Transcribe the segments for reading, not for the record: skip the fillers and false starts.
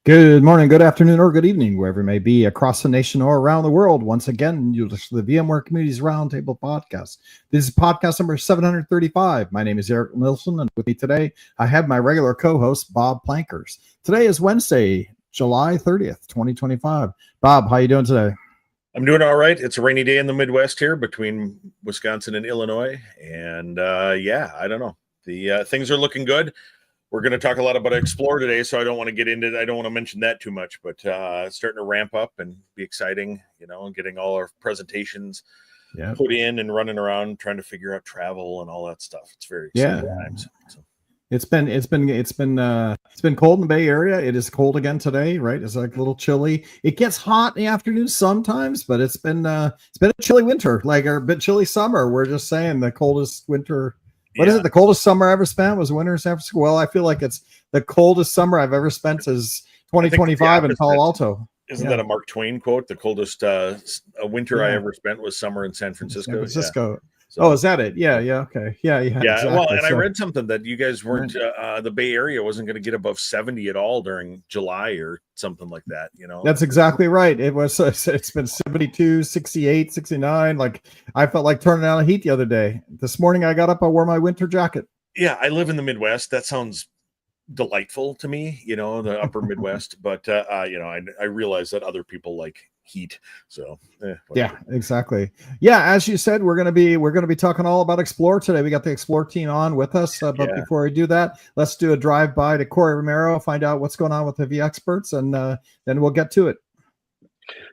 Good morning, good afternoon, or good evening, wherever it may be across the nation or around the world. Once again, you listen to the VMware Communities Roundtable Podcast. This is podcast number 735. My name is Eric Nielsen, and with me today, I have my regular co-host, Bob Plankers. Today is Wednesday, July 30th, 2025. Bob, how you doing today? I'm doing all right. It's a rainy day in the Midwest here between Wisconsin and Illinois. And I don't know. The things are looking good. We're going to talk a lot about Explore today, so I don't want to get into it. I don't want to mention that too much, but it's starting to ramp up and be exciting, and getting all our presentations put in and running around trying to figure out travel and all that stuff. It's very exciting times. So. It's been cold in the Bay Area. It is cold again today, right? It's like a little chilly. It gets hot in the afternoon sometimes, but it's been a chilly winter, like a bit chilly summer. We're just saying the coldest winter. What is it? The coldest summer I ever spent was winter in San Francisco. Well, I feel like it's the coldest summer I've ever spent is 2025 in Palo Alto. Isn't that a Mark Twain quote? The coldest winter I ever spent was summer in San Francisco. So, oh, is that it? Yeah. Okay. Yeah. Exactly. Well, and I read something that you guys weren't, the Bay Area wasn't going to get above 70 at all during July or something like that, That's exactly right. It's been 72, 68, 69. Like I felt like turning on the heat the other day. This morning I got up, I wore my winter jacket. Yeah. I live in the Midwest. That sounds delightful to me, the upper Midwest, but I realize that other people like heat, so exactly. As you said, we're going to be talking all about Explore today. We got the Explore team on with us, but before we do that, let's do a drive by to Corey Romero, find out what's going on with the vExperts, and then we'll get to it.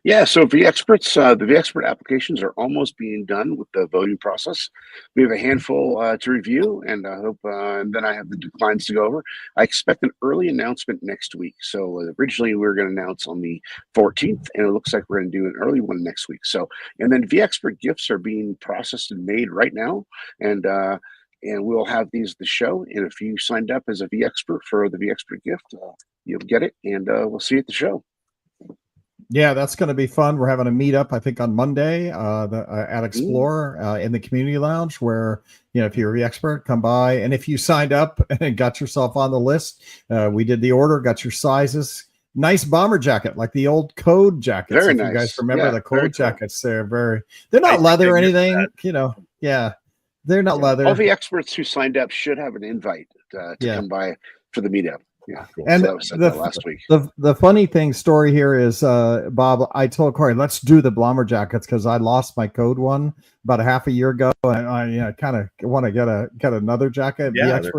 So vExperts, the vExpert applications are almost being done with the voting process. We have a handful to review, and I hope, and then I have the declines to go over. I expect an early announcement next week. So originally we were going to announce on the 14th, and it looks like we're going to do an early one next week. So, and then vExpert gifts are being processed and made right now, and we'll have these at the show. And if you signed up as a vExpert for the vExpert gift, you'll get it, and we'll see you at the show. Yeah, that's going to be fun. We're having a meetup, I think, on Monday at Explore in the community lounge where, if you're a vExpert, come by. And if you signed up and got yourself on the list, we did the order, got your sizes. Nice bomber jacket, like the old code jackets. Very if nice. You guys remember the code jackets, they're not leather or anything, they're not leather. All the experts who signed up should have an invite to come by for the meetup. Yeah, cool. And so that was last week. The funny story here is, Bob, I told Corey, let's do the bomber jackets because I lost my code one about a half a year ago, and I kind of want to get another jacket. Yeah, nice.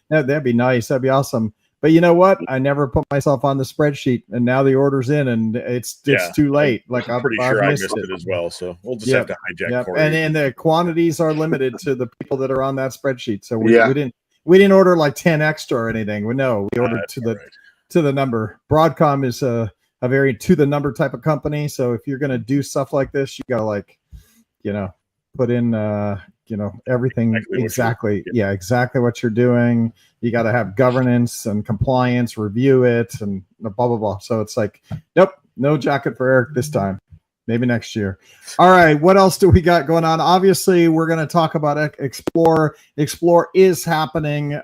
That'd be nice. That'd be awesome. But you know what? I never put myself on the spreadsheet, and now the order's in, and it's too late. Like I'm pretty sure I missed it as well. So we'll just have to hijack Corey. And the quantities are limited to the people that are on that spreadsheet. So we didn't order like 10 extra or anything. We ordered to the number. Broadcom is a very to the number type of company. So if you're going to do stuff like this, you got to put in, everything exactly what you're doing. You got to have governance and compliance, review it and blah, blah, blah. So it's like, nope, no jacket for Eric this time. Maybe next year. All right. What else do we got going on? Obviously, we're going to talk about Explore. Explore is happening.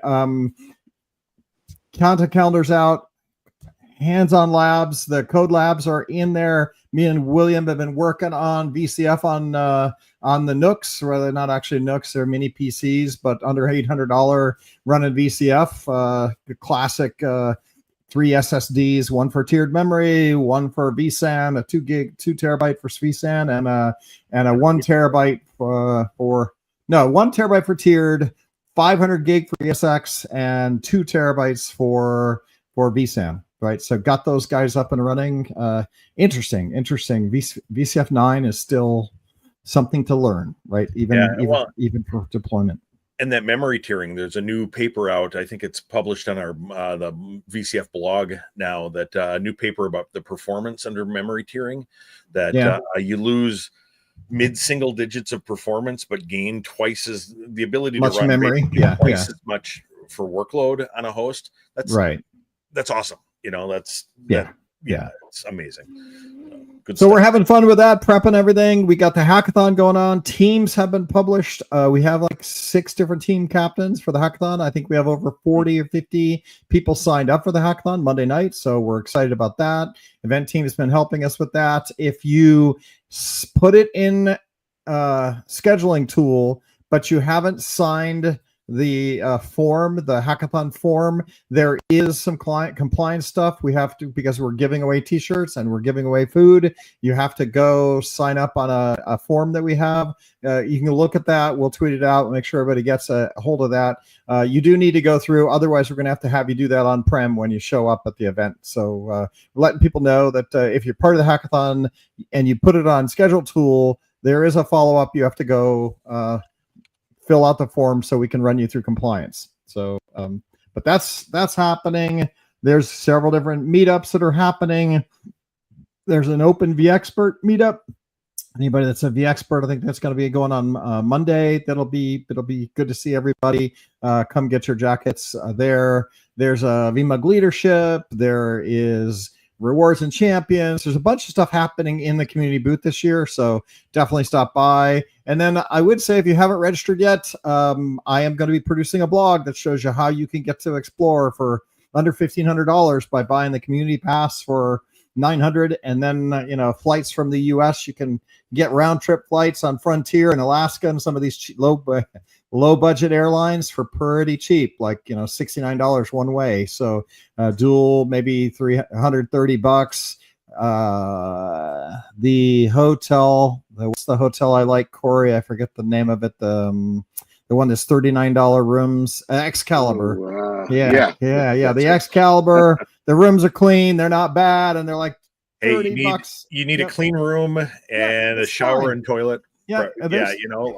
Content calendar's out. Hands-on labs. The code labs are in there. Me and William have been working on VCF on the Nooks. Well, they're not actually Nooks. They're mini PCs, but under $800 running VCF. The classic 3 SSDs, one for tiered memory, one for vSAN, a 2 terabyte for vSAN, and a 1 terabyte for 1 terabyte for tiered, 500 gig for ESX, and 2 terabytes for vSAN. Right, so got those guys up and running. Interesting. VCF 9 is still something to learn, right? Even for deployment. And that memory tiering, there's a new paper out. I think it's published on our the VCF blog now. That new paper about the performance under memory tiering. That you lose mid-single digits of performance, but gain twice as the ability much to run memory. Twice as much for workload on a host. That's right. That's awesome. It's amazing. Good So stuff. we're having fun with that, prepping everything. We got the hackathon going on. Teams have been published. We have like 6 different team captains for the hackathon. I think we have over 40 or 50 people signed up for the hackathon Monday night. So we're excited about that. Event team has been helping us with that. If you put it in scheduling tool, but you haven't signed the form, the hackathon form, there is some client compliance stuff we have to, because we're giving away t-shirts and we're giving away food. You have to go sign up on a form that we have. You can look at that. We'll tweet it out and make sure everybody gets a hold of that. You do need to go through, otherwise we're going to have you do that on prem when you show up at the event. So letting people know that if you're part of the hackathon and you put it on schedule tool, there is a follow-up. You have to go fill out the form so we can run you through compliance. So, but that's happening. There's several different meetups that are happening. There's an open vExpert meetup. Anybody that's a vExpert, I think that's going to be going on Monday. It'll be good to see everybody. Come get your jackets there. There's a VMUG leadership. There is rewards and champions. There's a bunch of stuff happening in the community booth this year, so definitely stop by. And then I would say, if you haven't registered yet, I am going to be producing a blog that shows you how you can get to Explore for under $1,500 by buying the community pass for $900, and then flights from the US. You can get round trip flights on Frontier and Alaska and some of these low budget airlines for pretty cheap, like $69 one way. So dual, maybe $330. The hotel, what's the hotel I like, Corey? I forget the name of it. The one that's $39 rooms, Excalibur. Yeah. The Excalibur. The rooms are clean. They're not bad, and they're like $30. You need a clean room and a shower and toilet. Yeah, you're not,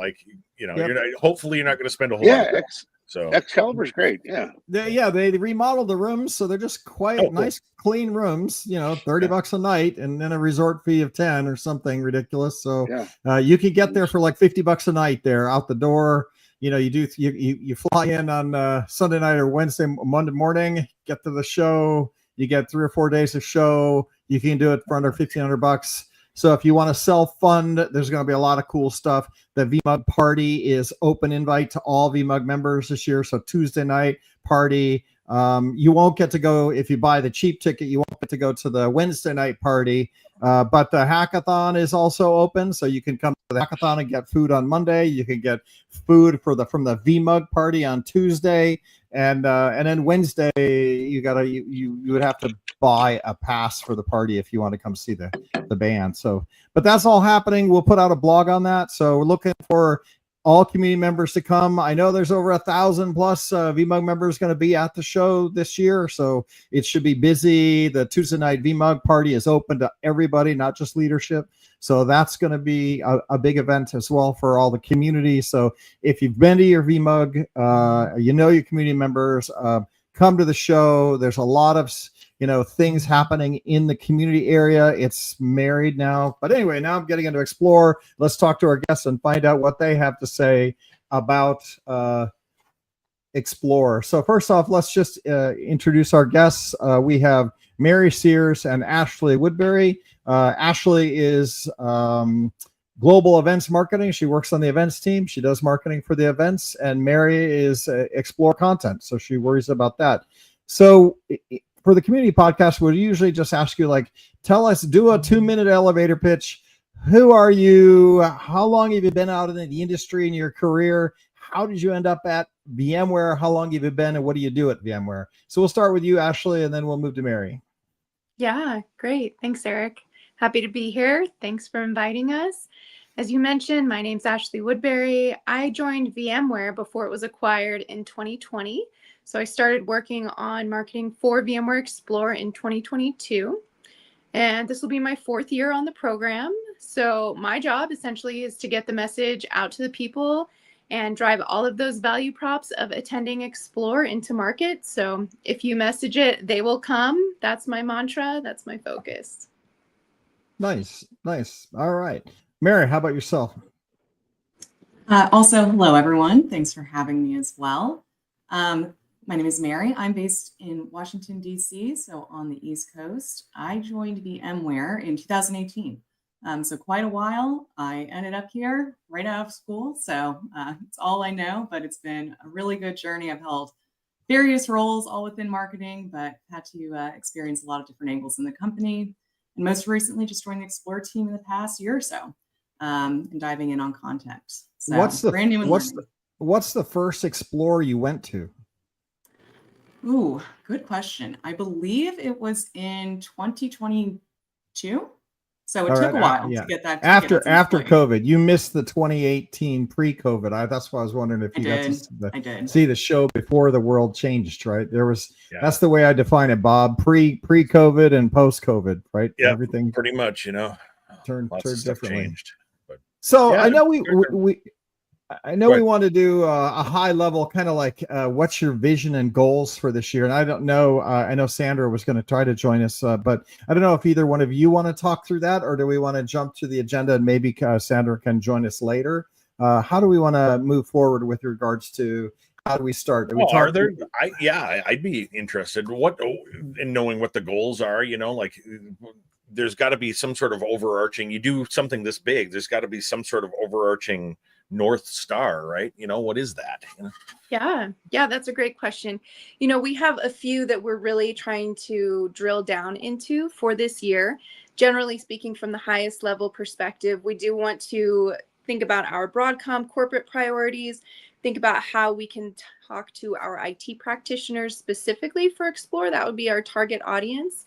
hopefully you're not going to spend a whole lot. So Excalibur's great. They remodeled the rooms, so they're just quite nice, clean rooms. $30 a night, and then a resort fee of 10 or something ridiculous. So you can get there for like $50 a night. There out the door. You fly in on Sunday night or Monday morning. Get to the show. You get 3 or 4 days of show. You can do it for under $1,500. So if you want to self-fund, there's going to be a lot of cool stuff. The VMUG party is open invite to all VMUG members this year. So Tuesday night party. You won't get to go, if you buy the cheap ticket, you won't get to go to the Wednesday night party. But the hackathon is also open. So you can come to the hackathon and get food on Monday. You can get food from the VMUG party on Tuesday. And then Wednesday, you would have to buy a pass for the party if you want to come see the band. So, but that's all happening. We'll put out a blog on that. So we're looking for all community members to come. I know there's over 1,000 plus VMUG members going to be at the show this year, so it should be busy. The Tuesday night VMUG party is open to everybody, not just leadership. So that's going to be a big event as well for all the community. So if you've been to your VMUG, your community members, come to the show. There's a lot of things happening in the community area. It's married now. But anyway, now I'm getting into Explore. Let's talk to our guests and find out what they have to say about Explore. So first off, let's just introduce our guests. We have Mary Sears and Ashley Woodbury. Ashley is global events marketing. She works on the events team. She does marketing for the events. And Mary is Explore content. So she worries about that. So for the community podcast, we'll usually just ask you, do a 2-minute elevator pitch. Who are you? How long have you been out in the industry in your career? How did you end up at VMware? How long have you been, and what do you do at VMware? So we'll start with you, Ashley, and then we'll move to Mary. Yeah, great. Thanks, Eric. Happy to be here. Thanks for inviting us. As you mentioned, my name's Ashley Woodbury. I joined VMware before it was acquired in 2020. So I started working on marketing for VMware Explore in 2022. And this will be my 4th year on the program. So my job essentially is to get the message out to the people and drive all of those value props of attending Explore into market. So if you message it, they will come. That's my mantra. That's my focus. Nice. All right. Mary, how about yourself? Also, hello, everyone. Thanks for having me as well. My name is Mary. I'm based in Washington, D.C., so on the East Coast. I joined VMware in 2018. So quite a while. I ended up here right out of school. So it's all I know, but it's been a really good journey. I've held various roles all within marketing, but had to experience a lot of different angles in the company. And most recently just joined the Explore team in the past year or so, and diving in on content. So What's the brand new and learning. what's the first Explore you went to? Ooh, good question. I believe it was in 2022. So it took a while to get that. After COVID, you missed the 2018 pre-COVID. That's why I was wondering if you got to see the show before the world changed, right? That's the way I define it, Bob. Pre-COVID and post-COVID, right? Yeah, everything pretty much, turned differently. Changed, but so I know we want to do a high level kind of like what's your vision and goals for this year. And I don't know, I know Sandra was going to try to join us, but I don't know if either one of you want to talk through that, or do we want to jump to the agenda and maybe Sandra can join us later? How do we want to move forward with regards to how do we start? I'd be interested in knowing what the goals are, like there's got to be some sort of overarching, you do something this big, there's got to be some sort of overarching North Star, right? What is that? Yeah, that's a great question. We have a few that we're really trying to drill down into for this year. Generally speaking, from the highest level perspective, we do want to think about our Broadcom corporate priorities, think about how we can talk to our IT practitioners specifically for Explore. That would be our target audience.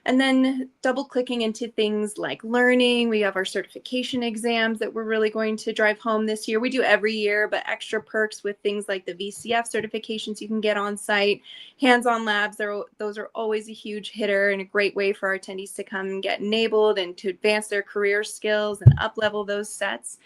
And then double clicking into things like learning. We have our certification exams that we're really going to drive home this year. We do every year, but extra perks with things like the VCF certifications you can get on site. Hands-on labs, those are always a huge hitter and a great way for our attendees to come and get enabled and to advance their career skills and up-level those sets.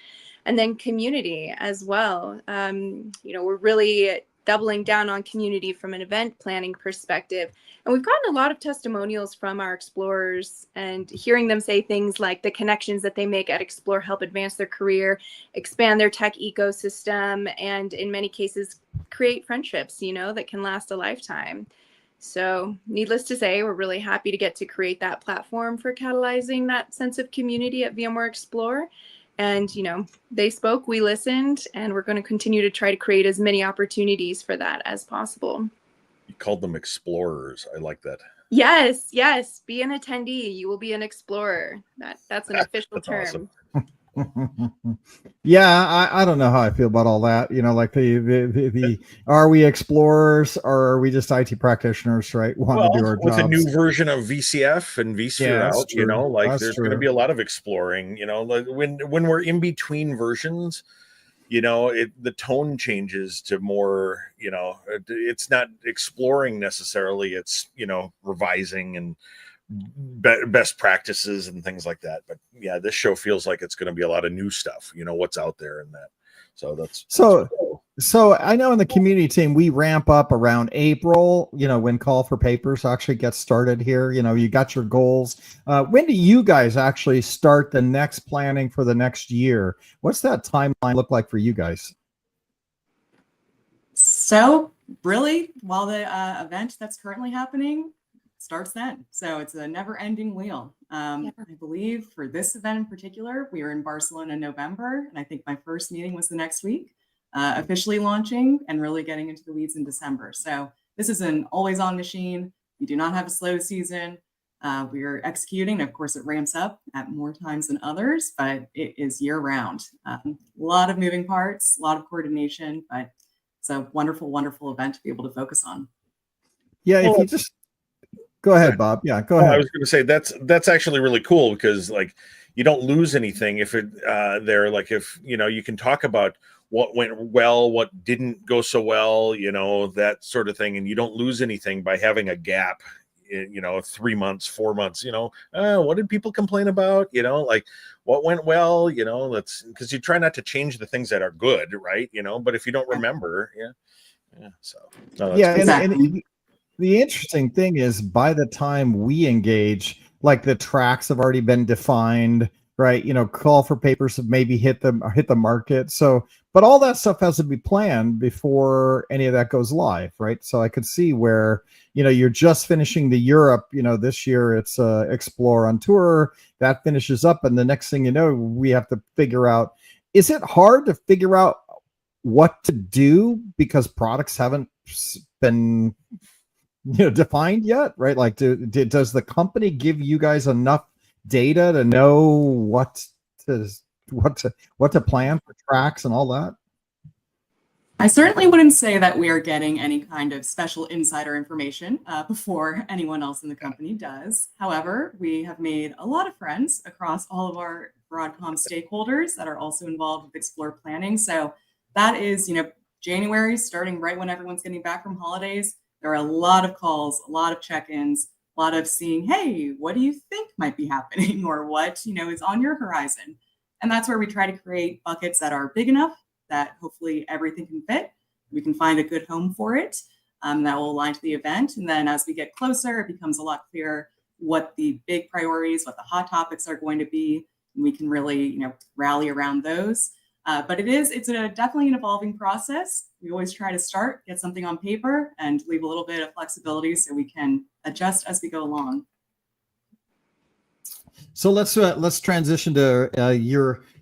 And then community as well. We're really doubling down on community from an event planning perspective. And we've gotten a lot of testimonials from our explorers, and hearing them say things like the connections that they make at Explore help advance their career, expand their tech ecosystem, and in many cases, create friendships, that can last a lifetime. So needless to say, we're really happy to get to create that platform for catalyzing that sense of community at VMware Explore. And, they spoke, we listened, and we're going to continue to try to create as many opportunities for that as possible. You called them explorers. I like that. Yes. Be an attendee. You will be an explorer. That's an official term. Awesome. Yeah, I don't know how I feel about all that. Like the are we explorers or are we just IT practitioners, right? Want to do our with jobs. a new version of VCF and vSphere out, there's going to be a lot of exploring. Like when we're in between versions, the tone changes to more. It's not exploring necessarily. It's revising and best practices and things like that. But yeah, this show feels like it's going to be a lot of new stuff, what's out there in that. So that's cool. So I know in the community team, we ramp up around April, when Call for Papers actually gets started here. You got your goals. When do you guys actually start the next planning for the next year? What's that timeline look like for you guys? So really, while the event that's currently happening starts then. So it's a never-ending wheel. I believe for this event in particular, we were in Barcelona in November, and I think my first meeting was the next week, officially launching and really getting into the weeds in December. So this is an always-on machine. We do not have a slow season. We are executing. Of course, it ramps up at more times than others, but it is year-round. A lot of moving parts, a lot of coordination, but it's a wonderful, wonderful event to be able to focus on. Yeah, if you just go ahead, Bob. Yeah, go ahead. I was going to say that's actually really cool because you don't lose anything if it if you can talk about what went well, what didn't go so well, that sort of thing, and you don't lose anything by having a gap. 3 months, 4 months. What did people complain about? What went well? That's because you try not to change the things that are good, right? But if you don't remember, So and the interesting thing is by the time we engage, like the tracks have already been defined, right? Call for papers have maybe hit the market. So, but all that stuff has to be planned before any of that goes live, right? So I could see where, you're just finishing the Europe, this year it's Explore on tour that finishes up. And the next thing you know, we have to figure out, is it hard to figure out what to do because products haven't been, defined yet, right? Like, does the company give you guys enough data to know what to plan for tracks and all that? I certainly wouldn't say that we are getting any kind of special insider information before anyone else in the company does. However, we have made a lot of friends across all of our Broadcom stakeholders that are also involved with Explore planning. So that is, January, starting right when everyone's getting back from holidays. There are a lot of calls, a lot of check-ins, a lot of seeing, hey, what do you think might be happening, or what, is on your horizon? And that's where we try to create buckets that are big enough that hopefully everything can fit. We can find a good home for it that will align to the event. And then as we get closer, it becomes a lot clearer what the big priorities, what the hot topics are going to be. And we can really, rally around those. But it's definitely an evolving process. We always try to get something on paper and leave a little bit of flexibility so we can adjust as we go along. So let's transition to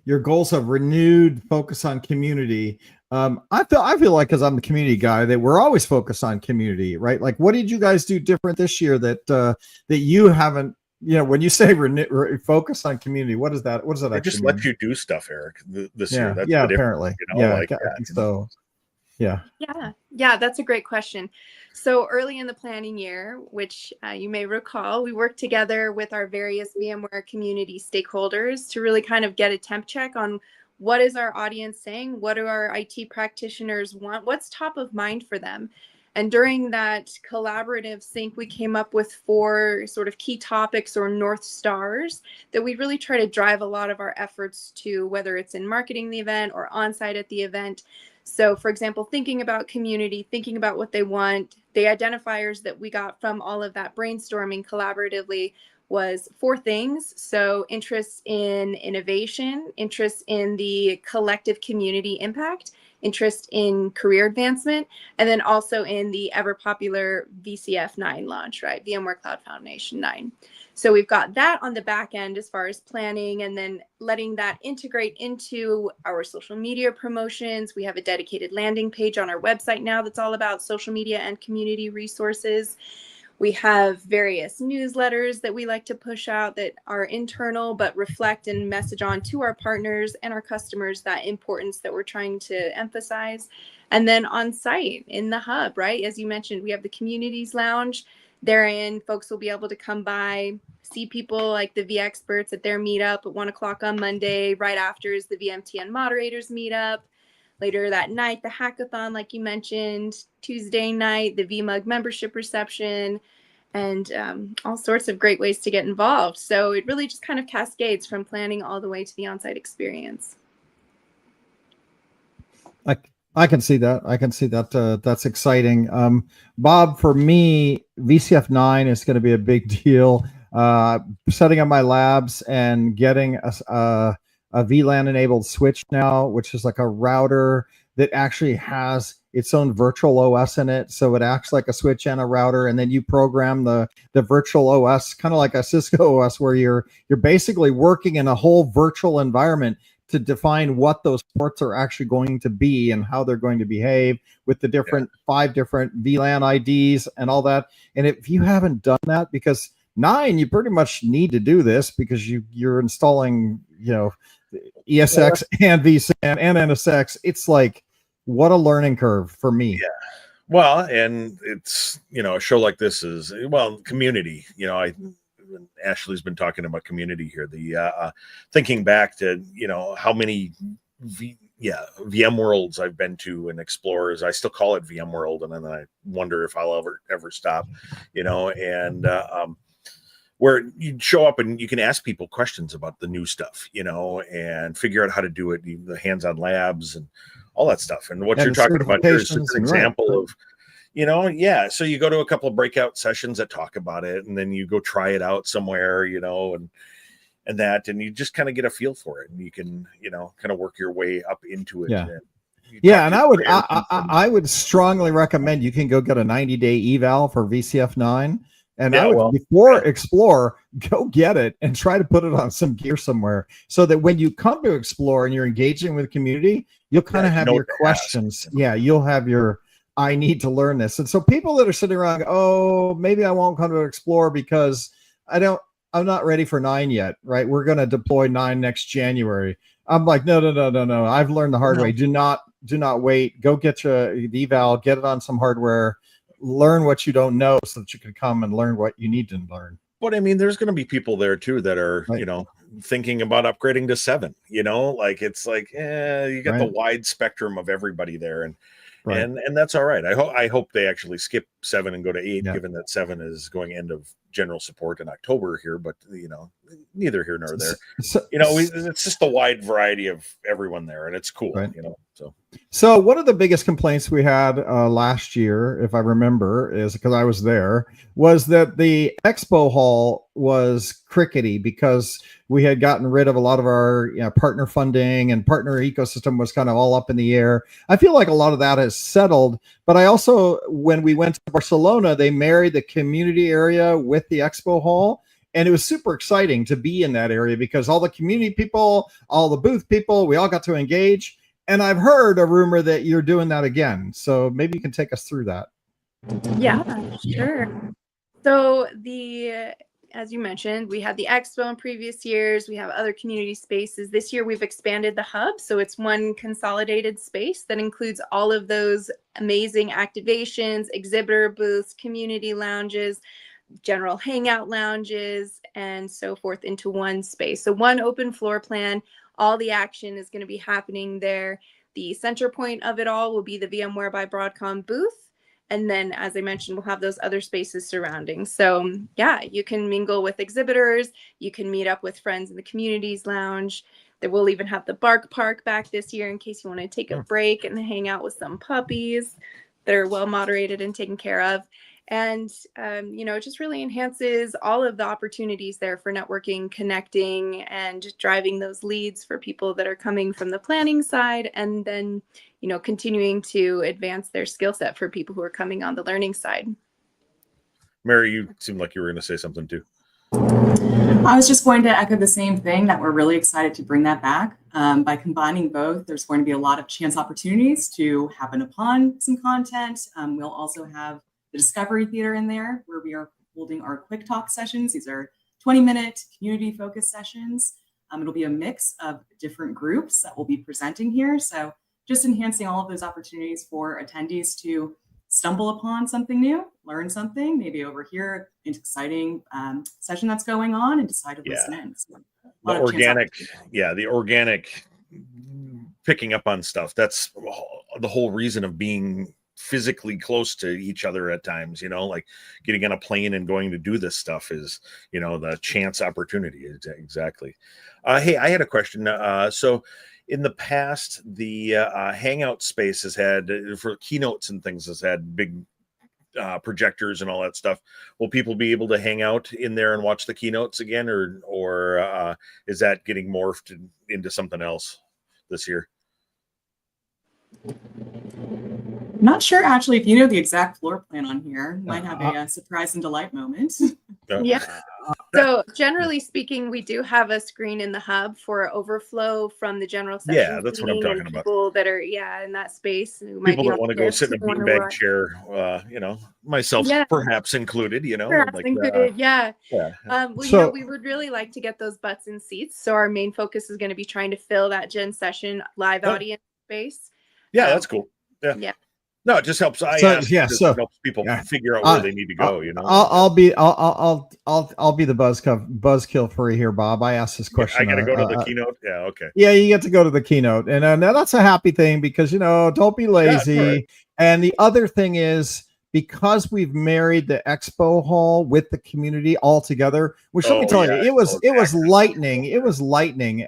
your goals of renewed focus on community. I feel like, because I'm the community guy, that we're always focused on community, right? Like, what did you guys do different this year that you haven't? When you say focus on community, what is that? What does that actually just mean? let you do stuff, Eric, this year. That's apparently. Yeah, that's a great question. So early in the planning year, which you may recall, we worked together with our various VMware community stakeholders to really kind of get a temp check on what is our audience saying, what do our IT practitioners want, what's top of mind for them. And during that collaborative sync, we came up with 4 sort of key topics or North Stars that we really try to drive a lot of our efforts to, whether it's in marketing the event or on-site at the event. So, for example, thinking about community, thinking about what they want, the identifiers that we got from all of that brainstorming collaboratively was 4 things. So interest in innovation, interest in the collective community impact, interest in career advancement, and then also in the ever popular VCF 9 launch, right? VMware Cloud Foundation 9. So we've got that on the back end as far as planning, and then letting that integrate into our social media promotions. We have a dedicated landing page on our website now that's all about social media and community resources. We have various newsletters that we like to push out that are internal, but reflect and message on to our partners and our customers that importance that we're trying to emphasize. And then on site in the hub, right? As you mentioned, we have the Communities Lounge. Therein, folks will be able to come by, see people like the vExperts at their meetup at 1 o'clock on Monday. Right after is the VMTN moderators meetup. Later that night, the hackathon, like you mentioned. Tuesday night, the VMUG membership reception, and all sorts of great ways to get involved. So it really just kind of cascades from planning all the way to the on-site experience. I can see that. That's exciting. Bob, for me, VCF 9 is going to be a big deal. Setting up my labs and getting a VLAN enabled switch now, which is like a router that actually has its own virtual OS in it. So it acts like a switch and a router, and then you program the virtual OS, kind of like a Cisco OS, where you're basically working in a whole virtual environment to define what those ports are actually going to be and how they're going to behave with the different 5 different VLAN IDs and all that. And if you haven't done that, because 9, you pretty much need to do this because you're installing, ESX and vSAN and NSX. It's like, what a learning curve for me. Yeah. Well, and it's, a show like this is, community, Ashley's been talking about community here. The thinking back to, how many VMworlds I've been to and Explorers. I still call it VMworld, and then I wonder if I'll ever stop, and where you show up and you can ask people questions about the new stuff, and figure out how to do it, the hands-on labs and all that stuff. And what you're talking about here is just an example of, so you go to a couple of breakout sessions that talk about it, and then you go try it out somewhere, and and you just kind of get a feel for it, and you can, kind of work your way up into it. Yeah. And Yeah, and I would strongly recommend you can go get a 90-day eval for VCF 9. And before Explore, go get it and try to put it on some gear somewhere, so that when you come to Explore and you're engaging with the community, you'll kind of have your questions. Yeah, you'll have your, I need to learn this. And so people that are sitting around, oh, maybe I won't come to Explore because I'm not ready for 9 yet, right? We're going to deploy 9 next January. I'm like, no. I've learned the hard way. Do not wait. Go get the eval, get it on some hardware, learn what you don't know so that you can come and learn what you need to learn. But I mean, there's going to be people there too that are, thinking about upgrading to 7, it's like, you got the wide spectrum of everybody there. And that's all right. I hope they actually skip 7 and go to 8, given that 7 is going end of general support in October here, but neither here nor there. It's just a wide variety of everyone there, and it's cool. Right. So one of the biggest complaints we had last year, if I remember, is because I was there, was that the expo hall was crickety because we had gotten rid of a lot of our partner funding, and partner ecosystem was kind of all up in the air. I feel like a lot of that has settled, but I also, when we went to Barcelona, they married the community area with the expo hall. And it was super exciting to be in that area because all the community people, all the booth people, we all got to engage. And I've heard a rumor that you're doing that again. So maybe you can take us through that. Yeah, sure. So as you mentioned, we had the expo in previous years. We have other community spaces. This year we've expanded the hub. So it's one consolidated space that includes all of those amazing activations, exhibitor booths, community lounges, general hangout lounges, and so forth into one space. So one open floor plan, all the action is going to be happening there. The center point of it all will be the VMware by Broadcom booth. And then, as I mentioned, we'll have those other spaces surrounding. So yeah, you can mingle with exhibitors. You can meet up with friends in the communities lounge. There will even have the Bark Park back this year in case you want to take a break and hang out with some puppies. They're well moderated and taken care of. And, it just really enhances all of the opportunities there for networking, connecting, and driving those leads for people that are coming from the planning side, and then, continuing to advance their skill set for people who are coming on the learning side. Mary, you seemed like you were going to say something too. I was just going to echo the same thing, that we're really excited to bring that back. By combining both, there's going to be a lot of chance opportunities to happen upon some content. We'll also have the Discovery Theater in there, where we are holding our quick talk sessions. These are 20-minute community-focused sessions. It'll be a mix of different groups that will be presenting here. So just enhancing all of those opportunities for attendees to stumble upon something new, learn something, maybe overhear an exciting session that's going on and decide to listen in. So the organic picking up on stuff. That's the whole reason of being physically close to each other at times, like getting on a plane and going to do this stuff is, the chance opportunity. Exactly. Hey, I had a question. So in the past, the Hangout space has had, for keynotes and things, has had big projectors and all that stuff. Will people be able to hang out in there and watch the keynotes again, or is that getting morphed into something else this year? Not sure, actually, if you know the exact floor plan on here. Might have a surprise and delight moment. Yeah. So generally speaking, we do have a screen in the hub for overflow from the general session. Yeah, that's what I'm talking about. People that are in that space. People that want to go sit in a beanbag chair, myself perhaps included. Perhaps like included, yeah. We would really like to get those butts in seats. So our main focus is going to be trying to fill that gen session live audience space. Yeah, that's cool. Yeah. No, it just helps. Helps people figure out where they need to go. I'll be the buzzkill for you here, Bob. I asked this question. I got to go to the keynote. Yeah, okay. Yeah, you get to go to the keynote, and that's a happy thing because don't be lazy. Yeah, right. And the other thing is, because we've married the expo hall with the community all together, which let me tell you, it was lightning. It was lightning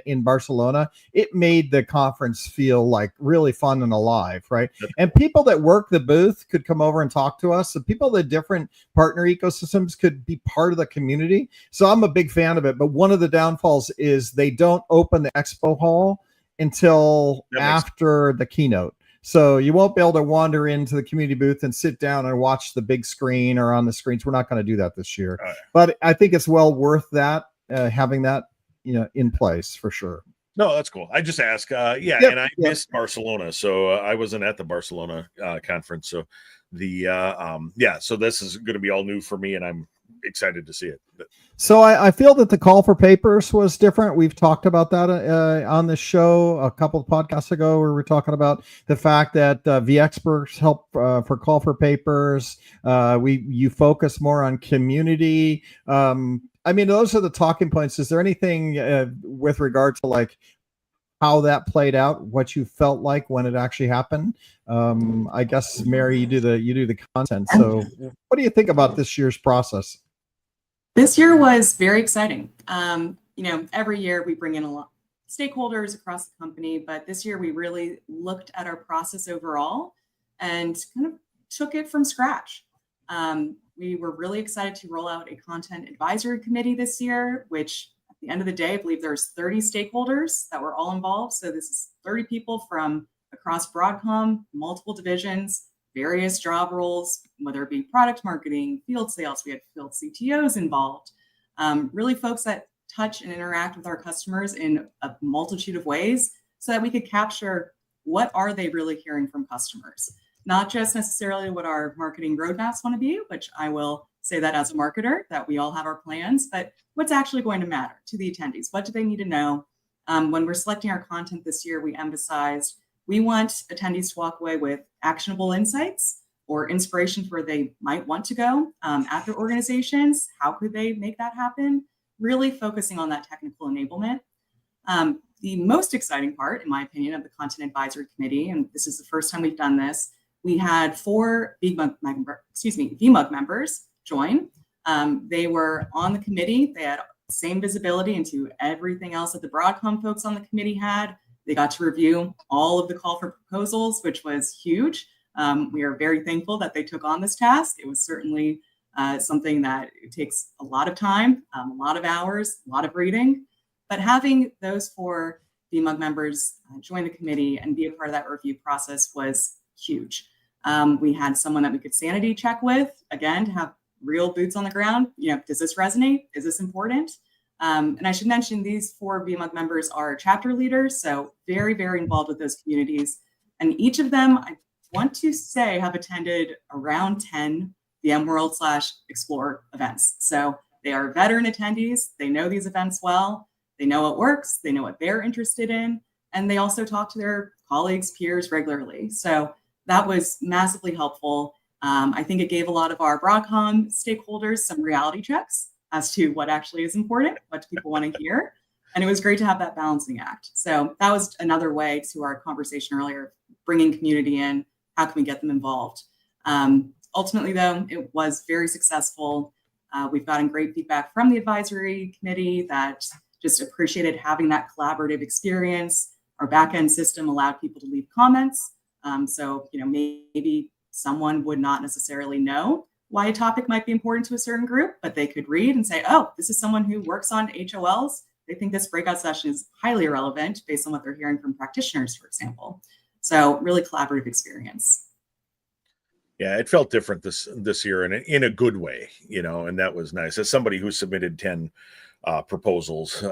in Barcelona. It made the conference feel like really fun and alive, right? And people that work the booth could come over and talk to us. So people that different partner ecosystems could be part of the community. So I'm a big fan of it. But one of the downfalls is they don't open the expo hall until after the keynote. So you won't be able to wander into the community booth and sit down and watch the big screen or on the screens. We're not going to do that this year, but I think it's well worth that, having that, in place for sure. No, that's cool. I just ask. And I missed Barcelona, so I wasn't at the Barcelona conference. So so this is going to be all new for me, and I'm excited to see it. So I feel that the call for papers was different. We've talked about that on the show a couple of podcasts ago, where we're talking about the fact that vExperts help for call for papers. You focus more on community. I mean, those are the talking points. Is there anything with regard to like how that played out, what you felt like when it actually happened? I guess, Mary, you do the content. So what do you think about this year's process? This year was very exciting. Every year we bring in a lot of stakeholders across the company, but this year we really looked at our process overall and kind of took it from scratch. We were really excited to roll out a content advisory committee this year, which at the end of the day, I believe there's 30 stakeholders that were all involved. So this is 30 people from across Broadcom, multiple divisions, various job roles, whether it be product marketing, field sales. We had field CTOs involved, really folks that touch and interact with our customers in a multitude of ways so that we could capture what are they really hearing from customers. Not just necessarily what our marketing roadmaps want to be, which I will say that as a marketer, that we all have our plans, but what's actually going to matter to the attendees? What do they need to know? When we're selecting our content this year, we emphasized we want attendees to walk away with actionable insights or inspiration for where they might want to go at their organizations. How could they make that happen? Really focusing on that technical enablement. The most exciting part, in my opinion, of the Content Advisory Committee, and this is the first time we've done this, we had 4 VMUG members join. They were on the committee. They had same visibility into everything else that the Broadcom folks on the committee had. They got to review all of the call for proposals, which was huge. We are very thankful that they took on this task. It was certainly something that takes a lot of time, a lot of hours, a lot of reading. But having those 4 VMUG members join the committee and be a part of that review process was huge. We had someone that we could sanity check with, again, to have real boots on the ground. Does this resonate? Is this important? And I should mention these 4 VMUG members are chapter leaders, so very, very involved with those communities. And each of them, I want to say, have attended around 10 VMworld/Explore events. So they are veteran attendees. They know these events well. They know what works. They know what they're interested in. And they also talk to their colleagues, peers regularly. So that was massively helpful. I think it gave a lot of our Broadcom stakeholders some reality checks as to what actually is important, what do people want to hear. And it was great to have that balancing act. So that was another way to our conversation earlier, bringing community in, how can we get them involved? Ultimately, though, it was very successful. We've gotten great feedback from the advisory committee that just appreciated having that collaborative experience. Our backend system allowed people to leave comments. So maybe someone would not necessarily know why a topic might be important to a certain group, but they could read and say, oh, this is someone who works on HOLs. They think this breakout session is highly relevant based on what they're hearing from practitioners, for example. So really collaborative experience. Yeah, it felt different this year in a good way, and that was nice. As somebody who submitted 10 proposals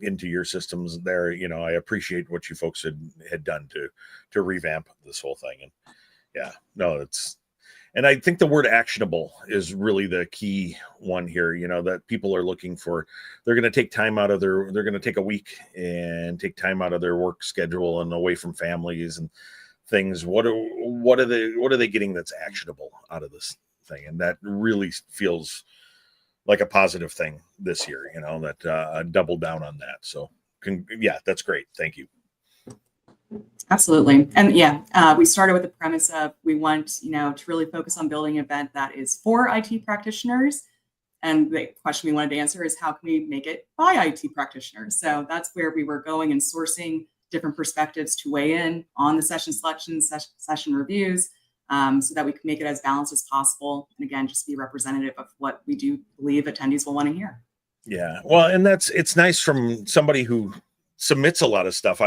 into your systems there, I appreciate what you folks had done to revamp this whole thing. And yeah, no, and I think the word actionable is really the key one here, that people are looking for. They're going to take time out of they're going to take a week and take time out of their work schedule and away from families and things. What are they getting that's actionable out of this thing? And that really feels like a positive thing this year, that double down on that. So yeah, that's great. Thank you. Absolutely. And we started with the premise of we want, to really focus on building an event that is for IT practitioners. And the question we wanted to answer is how can we make it by IT practitioners? So that's where we were going and sourcing different perspectives to weigh in on the session selections, session reviews, so that we can make it as balanced as possible. And again, just be representative of what we do believe attendees will want to hear. Yeah. Well, and it's nice from somebody who submits a lot of stuff.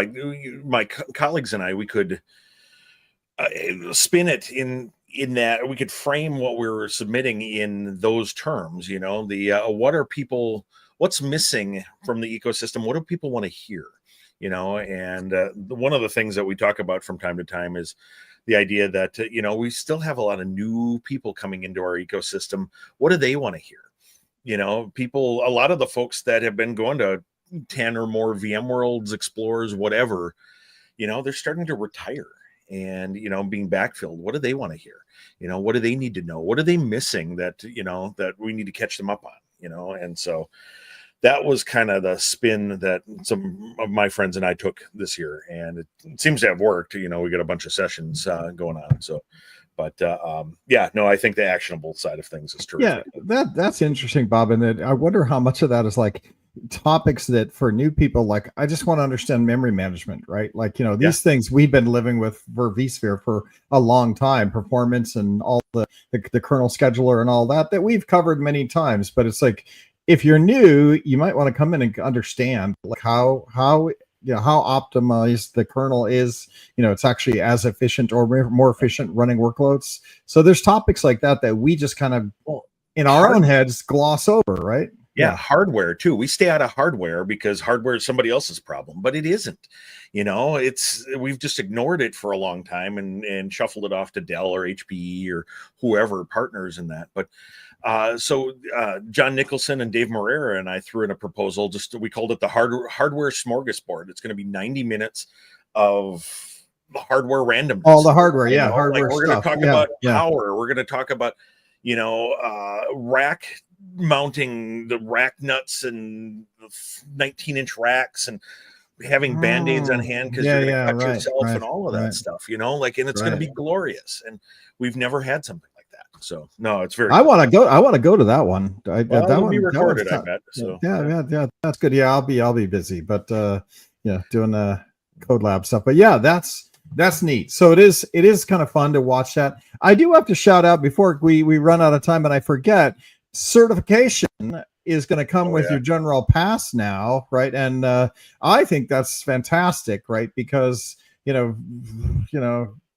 My colleagues and I, we could spin it in that we could frame what we're submitting in those terms. What's missing from the ecosystem? What do people want to hear? And one of the ththings that we talk about from time to time is the idea that, we still have a lot of new people coming into our ecosystem. What do they want to hear? A lot of the folks that have been going to 10 or more VMworlds, Explorers, whatever, they're starting to retire and, being backfilled. What do they want to hear? What do they need to know? What are they missing that, that we need to catch them up on, and so that was kind of the spin that some of my friends and I took this year, and it seems to have worked. We got a bunch of sessions going on. So, but I think the actionable side of things is true. Yeah, that's interesting, Bob. And I wonder how much of that is like topics that for new people, like I just want to understand memory management, right? Like, these things we've been living with for vSphere for a long time, performance and all the kernel scheduler and all that we've covered many times. But it's like, if you're new, you might want to come in and understand like how optimized the kernel is. It's actually as efficient or more efficient running workloads. So there's topics like that we just kind of in our own heads gloss over, right? Yeah, hardware too. We stay out of hardware because hardware is somebody else's problem, but it isn't. We've just ignored it for a long time and shuffled it off to Dell or HPE or whoever partners in that. But so John Nicholson and Dave Morera and I threw in a proposal. We called it the hardware smorgasbord. It's going to be 90 minutes of the hardware randomness. All the hardware, hardware. Like we're going to talk about power. We're going to talk about rack mounting, the rack nuts and the 19-inch racks and having band-aids on hand because you're going to cut yourself and all of that stuff, and it's going to be glorious. And we've never had something like that. So no, it's very. I want to go to that one. That will be recorded, I bet. So yeah, that's good. Yeah, I'll be busy, but doing the code lab stuff. But that's neat. So it is kind of fun to watch that. I do have to shout out before we run out of time, and I forget. Certification is going to come with your general pass now, right? And I think that's fantastic, right? Because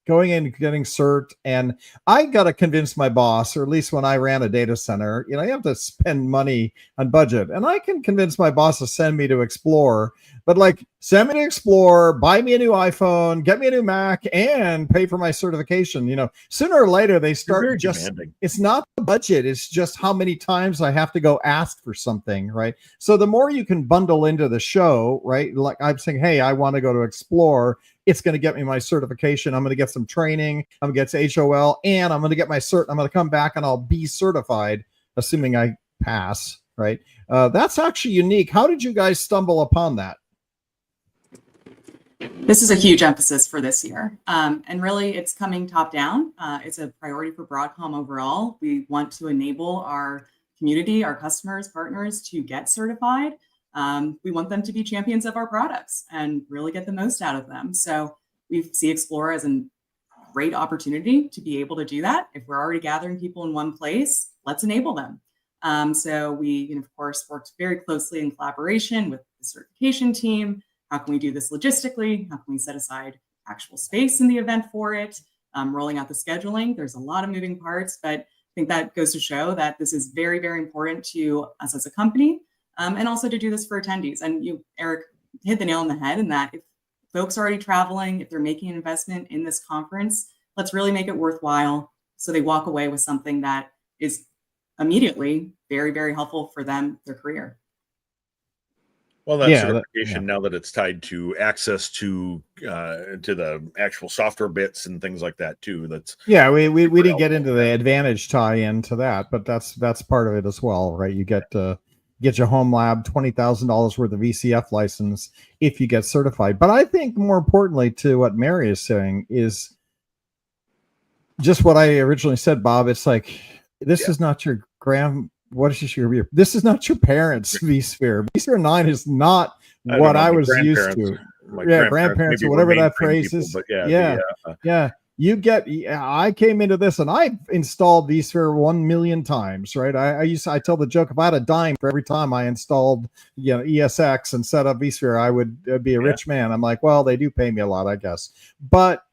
going in and getting cert, and I got to convince my boss, or at least when I ran a data center, you have to spend money on budget, and I can convince my boss to send me to Explore, but like send me to Explore, buy me a new iPhone, get me a new Mac, and pay for my certification. Sooner or later they start demanding. It's not the budget, it's just how many times I have to go ask for something, right? So the more you can bundle into the show, right? Like I'm saying, hey, I want to go to Explore. It's going to get me my certification. I'm going to get some training. I'm going to get to HOL, and I'm going to get my cert. I'm going to come back and I'll be certified, assuming I pass, right? That's actually unique. How did you guys stumble upon that? This is a huge emphasis for this year. And really, it's coming top down. It's a priority for Broadcom overall. We want to enable our community, our customers, partners to get certified. We want them to be champions of our products and really get the most out of them. So we see Explore as a great opportunity to be able to do that. If we're already gathering people in one place, let's enable them. So we, of course, worked very closely in collaboration with the certification team. How can we do this logistically? How can we set aside actual space in the event for it? Rolling out the scheduling. There's a lot of moving parts, but I think that goes to show that this is very, very important to us as a company. And also to do this for attendees. And you, Eric, hit the nail on the head in that if folks are already traveling, if they're making an investment in this conference, let's really make it worthwhile so they walk away with something that is immediately very, very helpful for them, their career. Well, that certification, now that it's tied to access to the actual software bits and things like that too. We didn't get into the advantage tie into that, but that's part of it as well, right? You get get your home lab, $20,000 worth of VCF license if you get certified. But I think more importantly to what Mary is saying is just what I originally said, Bob. It's like, this is not your this is not your parents' vSphere. vSphere 9 is not what I was used to. Grandparents or whatever that phrase is. But I came into this and I installed vSphere 1 million times, right? I tell the joke, if I had a dime for every time I installed, ESX and set up vSphere, I would be a rich man. I'm like, well, they do pay me a lot, I guess. But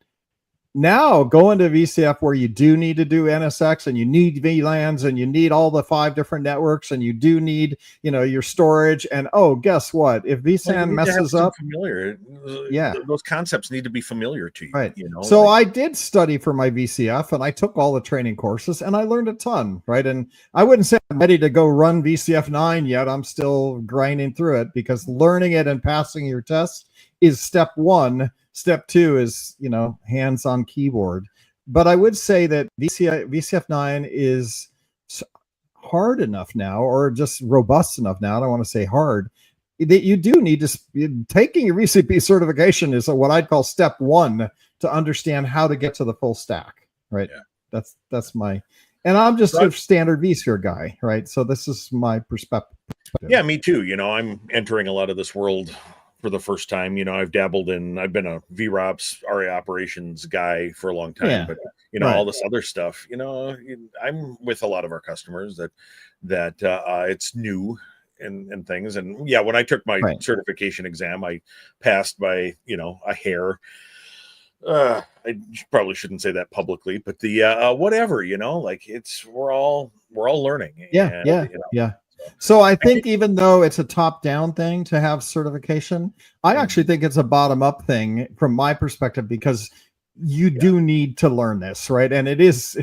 now going to VCF where you do need to do NSX and you need VLANs and you need all the 5 different networks and you do need, your storage. And guess what? If vSAN messes up, those concepts need to be familiar to you. Right. So I did study for my VCF and I took all the training courses and I learned a ton. Right. And I wouldn't say I'm ready to go run VCF 9 yet. I'm still grinding through it because learning it and passing your test is step 1. Step 2 is, hands on keyboard. But I would say that VCF 9 is hard enough now, or just robust enough now. I don't want to say hard, that you do need to, taking your VCP certification is what I'd call step 1 to understand how to get to the full stack, right? Yeah. That's my, and I'm just a standard vSphere guy, right? So this is my perspective. Yeah, me too. I'm entering a lot of this world for the first time. I've I've been a VROPS RA operations guy for a long time, but all this other stuff, I'm with a lot of our customers that it's new and things. And when I took my certification exam, I passed by, a hair. I probably shouldn't say that publicly, but whatever, we're all learning. Yeah. So I think even though it's a top-down thing to have certification, I actually think it's a bottom-up thing from my perspective, because you do need to learn this, right? And it is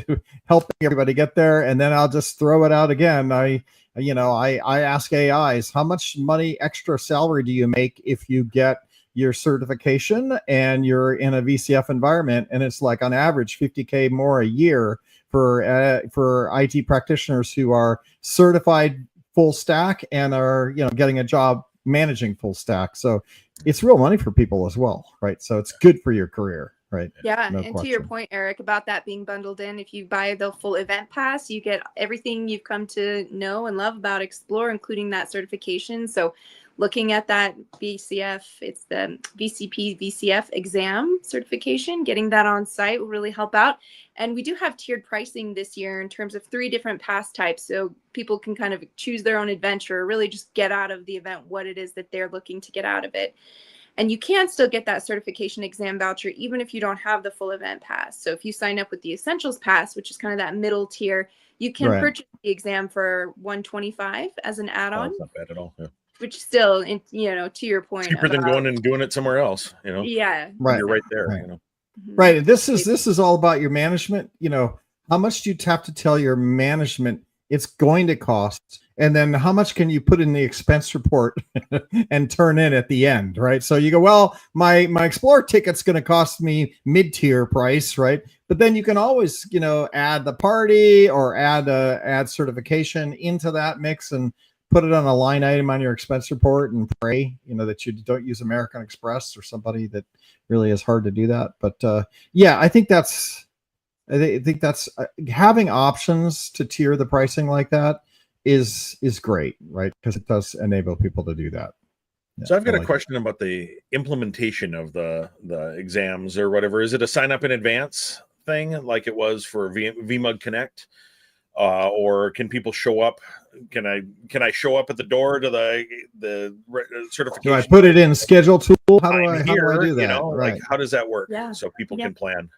helping everybody get there. And then I'll just throw it out again. I ask AIs, how much money extra salary do you make if you get your certification and you're in a VCF environment? And it's like on average $50K more a year for IT practitioners who are certified full stack and are getting a job managing full stack. So it's real money for people as well, right? So it's good for your career, right? Yeah. No question. To your point, Eric, about that being bundled in, if you buy the full event pass, you get everything you've come to know and love about Explore, including that certification. So looking at that VCF, it's the VCP VCF exam certification, getting that on site will really help out. And we do have tiered pricing this year in terms of 3 different pass types. So people can kind of choose their own adventure, really just get out of the event what it is that they're looking to get out of it. And you can still get that certification exam voucher even if you don't have the full event pass. So if you sign up with the Essentials Pass, which is kind of that middle tier, you can purchase the exam for $125 as an add-on. That's not bad at all. Yeah. Which still, to your point, cheaper than going and doing it somewhere else. Yeah, right. You're right there. Right. This is all about your management. How much do you have to tell your management it's going to cost, and then how much can you put in the expense report and turn in at the end, right? So you go, well, my Explorer ticket's going to cost me mid-tier price, right? But then you can always, add the party or add certification into that mix and put it on a line item on your expense report and pray, that you don't use American Express or somebody that really is hard to do that. But I think that's having options to tier the pricing like that is great, right? Because it does enable people to do that. So I've got a question about the implementation of the exams or whatever. Is it a sign up in advance thing like it was for VMUG Connect? Or can people show up? Can I show up at the door to the certification? Do I put it in schedule tool? How do I do that? Like how does that work? Yeah. So people can plan.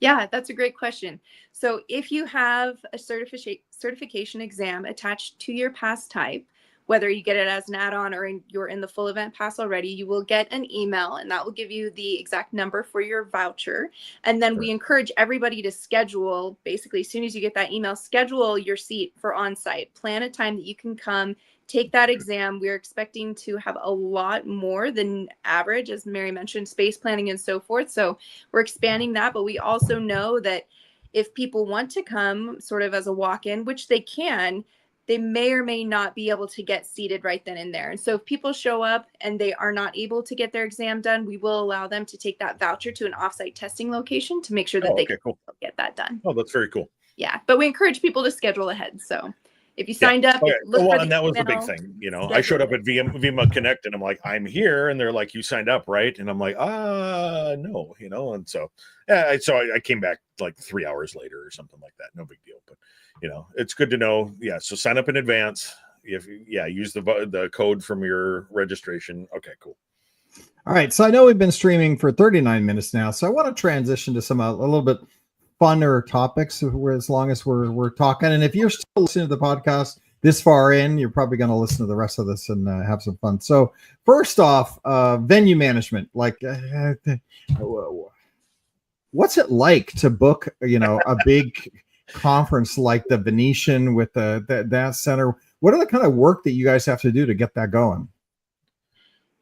Yeah, that's a great question. So if you have a certification exam attached to your pass type, whether you get it as an add-on or you're in the full event pass already, you will get an email and that will give you the exact number for your voucher. And then we encourage everybody to schedule, basically, as soon as you get that email, schedule your seat for on-site. Plan a time that you can come, take that exam. We're expecting to have a lot more than average, as Mary mentioned, space planning and so forth. So we're expanding that, but we also know that if people want to come sort of as a walk-in, which they can, they may or may not be able to get seated right then and there. And so if people show up and they are not able to get their exam done, we will allow them to take that voucher to an offsite testing location to make sure that they can get that done. Oh, that's very cool. Yeah, but we encourage people to schedule ahead. So if you signed up, and that was the big thing. I showed up at VMware Connect and I'm like, I'm here. And they're like, you signed up, right? And I'm like, no, and so, I came back like 3 hours later or something like that. No big deal. But, it's good to know. Yeah. So sign up in advance. Use the code from your registration. Okay, cool. All right. So I know we've been streaming for 39 minutes now. So I want to transition to some a little bit funner topics as long as we're talking. And if you're still listening to the podcast this far in, you're probably going to listen to the rest of this and have some fun. So first off, venue management, like what's it like to book, a big conference like the Venetian with that center? What are the kind of work that you guys have to do to get that going?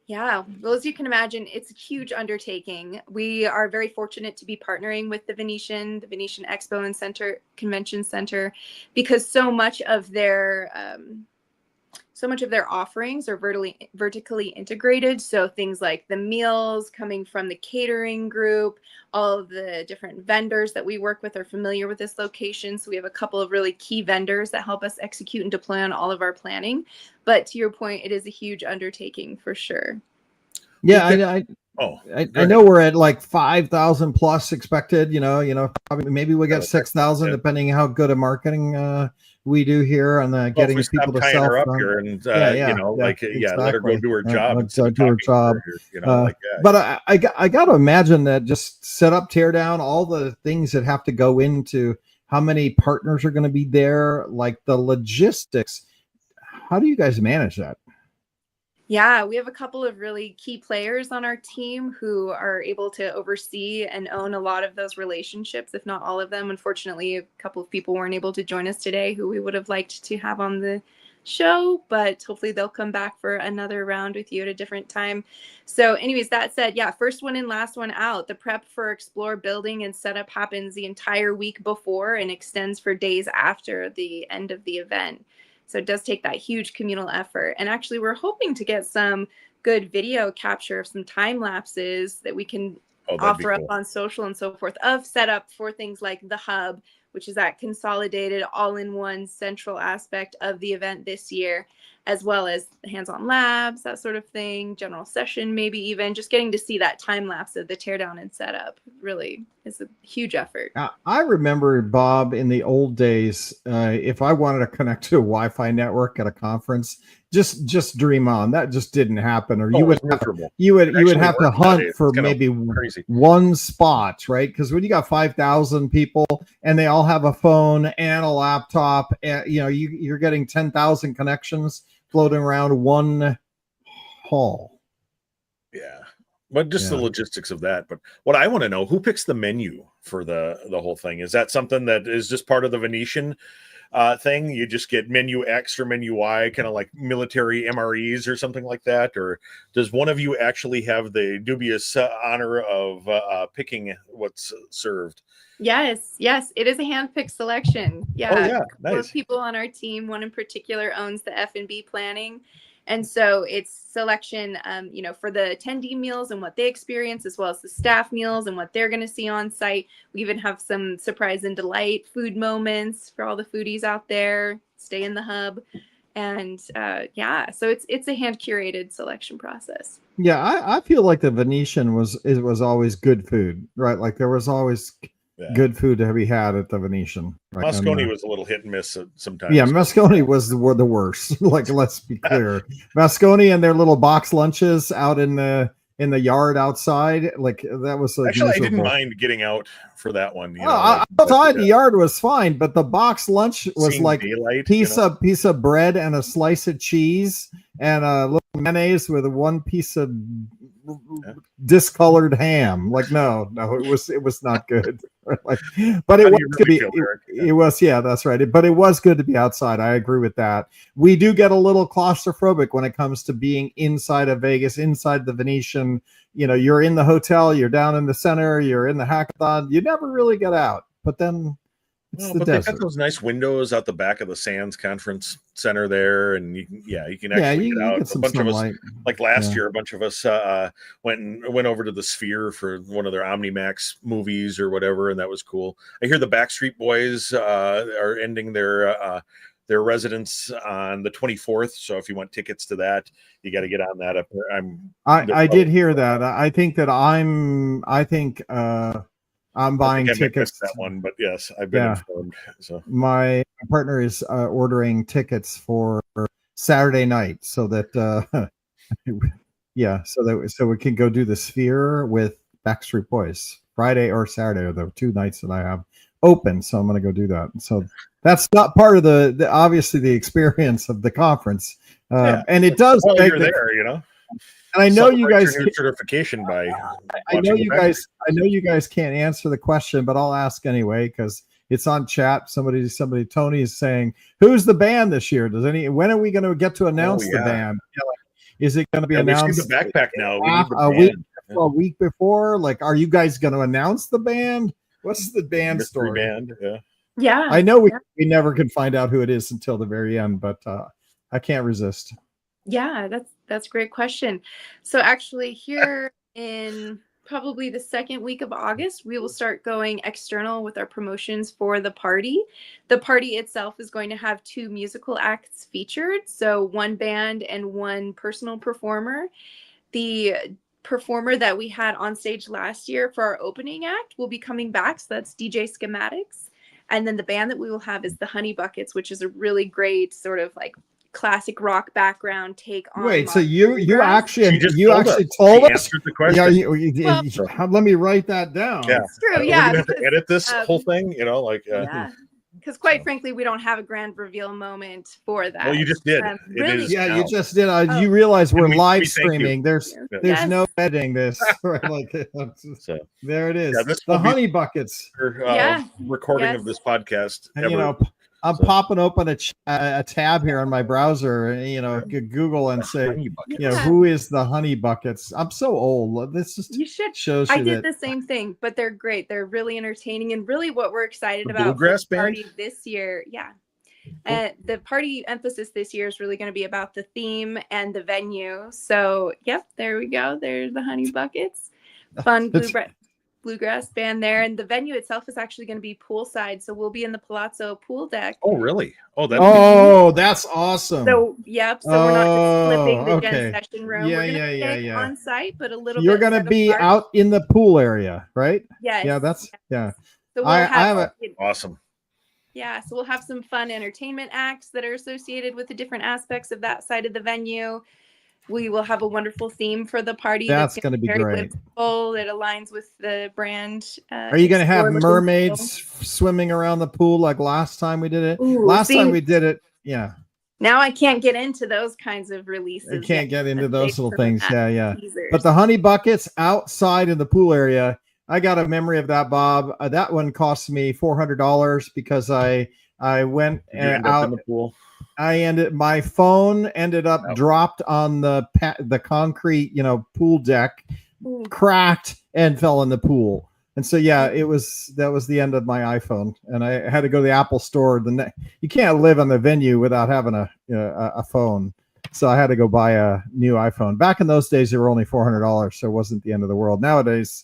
Yeah, well, as you can imagine, it's a huge undertaking. We are very fortunate to be partnering with the Venetian Expo and Convention Center, because so much of their offerings are vertically integrated. So things like the meals coming from the catering group, all of the different vendors that we work with are familiar with this location. So we have a couple of really key vendors that help us execute and deploy on all of our planning. But to your point, it is a huge undertaking for sure. Yeah, I know we're at like 5,000 plus expected. Probably maybe we get 6,000 depending how good a marketing we do here on getting people to sell her up here and let her go do her job. But I got to imagine that just set up, tear down, all the things that have to go into how many partners are going to be there, like the logistics. How do you guys manage that? Yeah, we have a couple of really key players on our team who are able to oversee and own a lot of those relationships, if not all of them. Unfortunately, a couple of people weren't able to join us today who we would have liked to have on the show, but hopefully they'll come back for another round with you at a different time. So anyways, that said, first one in, last one out. The prep for Explore building and setup happens the entire week before and extends for days after the end of the event. So it does take that huge communal effort. And actually, we're hoping to get some good video capture of some time lapses that we can offer up on social and so forth of setup for things like the hub, which is that consolidated all-in-one central aspect of the event this year, as well as hands-on labs, that sort of thing, general session, maybe even just getting to see that time lapse of the teardown and setup really is a huge effort. I remember, Bob, in the old days, if I wanted to connect to a Wi-Fi network at a conference, just dream on. That just didn't happen. Or you would have to hunt for maybe one spot, right? Because when you got 5,000 people and they all have a phone and a laptop, you're getting 10,000 connections floating around one hall. Yeah. But just the logistics of that. But what I want to know, who picks the menu for the whole thing? Is that something that is just part of the Venetian thing? You just get menu X or menu Y, kind of like military MREs or something like that? Or does one of you actually have the dubious honor of picking what's served? Yes, it is a hand-picked selection. Yeah, nice. A couple of people on our team, one in particular owns the F&B planning. And so it's selection, for the attendee meals and what they experience, as well as the staff meals and what they're going to see on site. We even have some surprise and delight food moments for all the foodies out there. Stay in the hub. And so it's a hand curated selection process. Yeah, I feel like the Venetian was always good food, right? Like there was always good food to be had at the Venetian. Right? Moscone was a little hit and miss sometimes. Yeah, Moscone was the worst. Like, let's be clear. Moscone and their little box lunches out in the yard outside, like that was actually miserable. I didn't mind getting out for that one. Outside the yard was fine, but the box lunch was like daylight, piece of bread and a slice of cheese and a little mayonnaise with one piece of discolored ham. Like no, it was not good. Like, but it was good to be. It was, that's right. But it was good to be outside. I agree with that. We do get a little claustrophobic when it comes to being inside of Vegas, inside the Venetian. You're in the hotel, you're down in the center, you're in the hackathon. You never really get out. But then It's Well, the but they've desert. got those nice windows out the back of the Sands Conference Center there, and you can Yeah, actually you get out. get A some bunch of us, sunlight. like last Yeah. year, a bunch of us went over to the Sphere for one of their OmniMax movies or whatever, and that was cool. I hear the Backstreet Boys are ending their residence on the 24th, so if you want tickets to that, you got to get on that. Up there. I did hear that. I think I'm I buying think I might miss tickets. that one, but yes, I've been Yeah. informed. So My partner is ordering tickets for Saturday night so that so we can go do the Sphere with Backstreet Boys. Friday or Saturday are the 2 nights that I have open, so I'm going to go do that. So that's not part of the obviously the experience of the conference, and it does. Well, make you're there, you know. and I know you Celebrate guys. your new certification by. I know watching you the guys. I know you guys can't answer the question, but I'll ask anyway because it's on chat. Somebody. Tony is saying, "Who's the band this year? When are we going to get to announce the band? Is it going to be announced? We see the backpack now. We need a week before. Like, are you guys going to announce the band? What's the band mystery story? band. Yeah. Yeah. I know we never can find out who it is until the very end, but I can't resist. Yeah, that's a great question. So actually here in probably the second week of August, we will start going external with our promotions for the party. The party itself is going to have 2 musical acts featured. So 1 band and 1 personal performer. The performer that we had on stage last year for our opening act will be coming back. So that's DJ Schematics. And then the band that we will have is the Honey Buckets, which is a really great sort of like classic rock background take on. Wait, so you actually told she us? answered the question. Yeah, let me write that down. Yeah, it's true. We're Yeah, gonna have to edit this whole thing, you know, like. Yeah, because quite frankly, we don't have a grand reveal moment for that. Well, you just did. Really? Yeah, you just did. You realize we're live streaming. There's no editing this. Right? Like, so there it is. Yeah, this the Honey Buckets. Recording of this podcast. And, you know, I'm popping open a tab here on my browser, and Google and say, who is the Honey Buckets? I'm so old. This just shows you I did the same thing, but they're great. They're really entertaining, and really what we're excited about Bluegrass for the party this year. Yeah. And the party emphasis this year is really going to be about the theme and the venue. So, yep, there we go. There's the Honey Buckets. Fun bluegrass band there, and the venue itself is actually going to be poolside, so we'll be in the Palazzo pool deck. Oh, really? Oh, that's awesome. So we're not just flipping the Gen session room. We're gonna stay on site, but a little. You're going to be out in the pool area, right? Yes. Yeah. So we'll have awesome. Yeah, so we'll have some fun entertainment acts that are associated with the different aspects of that side of the venue. We will have a wonderful theme for the party. That's going to be very great. Whimsical, that aligns with the brand. Are you going to have mermaids swimming around the pool like last time we did it? Time we did it, yeah. Now I can't get into those kinds of releases. You can't get into those little things. Yeah. Teasers. But the Honey Buckets outside in the pool area, I got a memory of that, Bob. That one cost me $400 because I went out in the pool. My phone ended up dropped on the concrete, pool deck, cracked and fell in the pool. And so, that was the end of my iPhone. And I had to go to the Apple store. You can't live on the venue without having a phone. So I had to go buy a new iPhone. Back in those days, they were only $400. So it wasn't the end of the world. Nowadays,